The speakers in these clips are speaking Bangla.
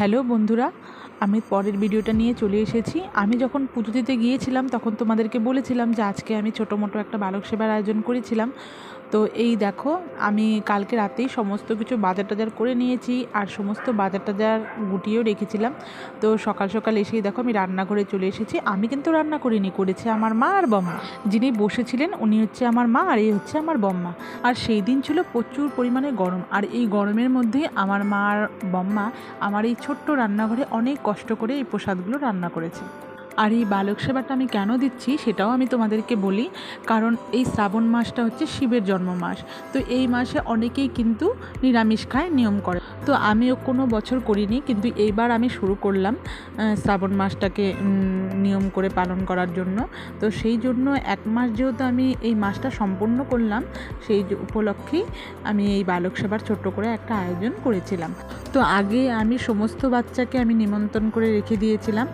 হ্যালো বন্ধুরা, আমি পরের ভিডিওটা নিয়ে চলে এসেছি। আমি যখন পুজো দিতে গিয়েছিলাম তখন তোমাদেরকে বলেছিলাম যে আজকে আমি ছোটো মোটো একটা বালক সেবার আয়োজন করেছিলাম। তো এই দেখো, আমি কালকে রাতেই সমস্ত কিছু বাজার টাজার করে নিয়েছি আর সমস্ত বাজার টাজার গুটিয়েও রেখেছিলাম। তো সকাল সকাল এসেই দেখো আমি রান্নাঘরে চলে এসেছি। আমি কিন্তু রান্না করিনি, করেছে আমার মা আর বম্মা। যিনি বসেছিলেন উনি হচ্ছে আমার মা আর এই হচ্ছে আমার বম্মা। আর সেই দিন ছিল প্রচুর পরিমাণে গরম, আর এই গরমের মধ্যে আমার মা আর বম্মা আমার এই ছোট্ট রান্নাঘরে অনেক কষ্ট করে এই প্রসাদগুলো রান্না করেছে। আর এই বালক সেবাটা আমি কেন দিচ্ছি সেটাও আমি তোমাদেরকে বলি। কারণ এই শ্রাবণ মাসটা হচ্ছে শিবের জন্ম মাস। তো এই মাসে অনেকেই কিন্তু নিরামিষ খায়, নিয়ম করে। তো আমিও কোনো বছর করিনি, কিন্তু এইবার আমি শুরু করলাম শ্রাবণ মাসটাকে নিয়ম করে পালন করার জন্য। তো সেই জন্য এক মাস যেহেতু আমি এই মাসটা সম্পূর্ণ করলাম, সেই উপলক্ষেই আমি এই বালক সেবার ছোট্ট করে একটা আয়োজন করেছিলাম। তো আগে আমি সমস্ত বাচ্চাকে আমি নিমন্ত্রণ করে রেখে দিয়েছিলাম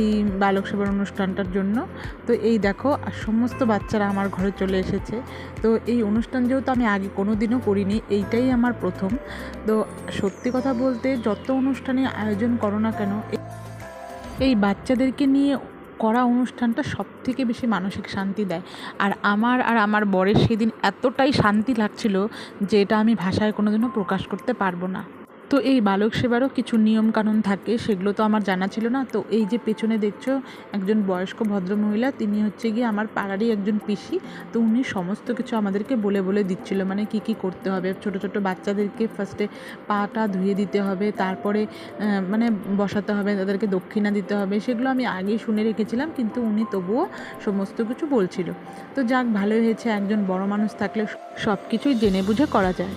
এই বালক সেবার অনুষ্ঠানটার জন্য। তো এই দেখো সমস্ত বাচ্চারা আমার ঘরে চলে এসেছে। তো এই অনুষ্ঠান যেহেতু আমি আগে কোনো দিনও করিনি, এইটাই আমার প্রথম। তো সত্যি কথা বলতে যত অনুষ্ঠানে আয়োজন করো না কেন, এই বাচ্চাদেরকে নিয়ে করা অনুষ্ঠানটা সবথেকে বেশি মানসিক শান্তি দেয়। আর আমার বরের সেদিন এতটাই শান্তি লাগছিল যে এটা আমি ভাষায় কোনোদিনও প্রকাশ করতে পারবো না। তো এই বালক সেবারও কিছু নিয়মকানুন থাকে, সেগুলো তো আমার জানা ছিল না। তো এই যে পেছনে দেখছো একজন বয়স্ক ভদ্রমহিলা, তিনি হচ্ছে গিয়ে আমার পাড়ারই একজন পিসি। তো উনি সমস্ত কিছু আমাদেরকে বলে বলে দিচ্ছিল, মানে কি কি করতে হবে। ছোটো ছোটো বাচ্চাদেরকে ফার্স্টে পাটা ধুয়ে দিতে হবে, তারপরে মানে বসাতে হবে, তাদেরকে দক্ষিণা দিতে হবে। সেগুলো আমি আগেই শুনে রেখেছিলাম, কিন্তু উনি তবুও সমস্ত কিছু বলছিল। তো যাক, ভালোই হয়েছে, একজন বড় মানুষ থাকলে সব কিছুই জেনে বুঝে করা যায়।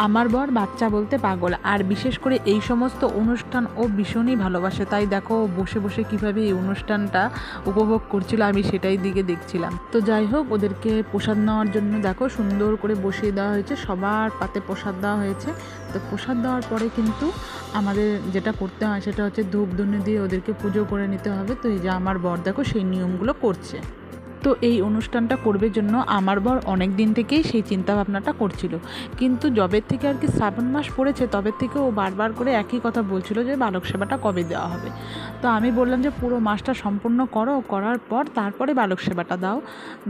আমার বর বাচ্চা বলতে পাগল, আর বিশেষ করে এই সমস্ত অনুষ্ঠান ও ভীষণই ভালোবাসে। তাই দেখো বসে বসে কীভাবে এই অনুষ্ঠানটা উপভোগ করছিল, আমি সেটাই দিকে দেখছিলাম। তো যাই হোক, ওদেরকে প্রসাদ নেওয়ার জন্য দেখো সুন্দর করে বসিয়ে দেওয়া হয়েছে, সবার পাতে প্রসাদ দেওয়া হয়েছে। তো প্রসাদ দেওয়ার পরে কিন্তু আমাদের যেটা করতে হয় সেটা হচ্ছে ধূপ ধুনো দিয়ে ওদেরকে পুজো করে নিতে হবে। তো এই যে আমার বর দেখো সেই নিয়মগুলো করছে। তো এই অনুষ্ঠানটা করবে জন্য আমার বর অনেক দিন থেকেই সেই চিন্তাভাবনাটা করছিল, কিন্তু যবে থেকে আর কি শ্রাবণ মাস পড়েছে তবে থেকে ও বারবার করে একই কথা বলছিল যে বালক সেবাটা কবে দেওয়া হবে। তো আমি বললাম যে পুরো মাসটা সম্পূর্ণ করো, করার পর তারপরে বালক সেবাটা দাও।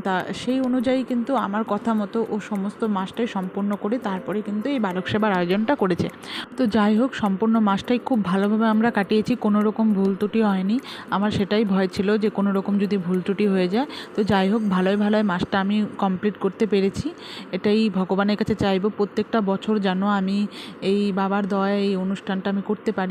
তা সেই অনুযায়ী কিন্তু আমার কথা মতো ও সমস্ত মাসটাই সম্পূর্ণ করে তারপরে কিন্তু এই বালক সেবার আয়োজনটা করেছে। তো যাই হোক, সম্পূর্ণ মাসটাই খুব ভালোভাবে আমরা কাটিয়েছি, কোনো রকম ভুল ত্রুটি হয়নি। আমার সেটাই ভয় ছিল যে কোনো রকম যদি ভুল ত্রুটি হয়ে যায়। তো যাই হোক, ভালোই ভালোই মাসটা আমি কমপ্লিট করতে পেরেছি। এটাই ভগবানের কাছে চাইবো প্রত্যেকটা বছর যেন আমি এই বাবার দয়ায় এই অনুষ্ঠানটা আমি করতে পারি।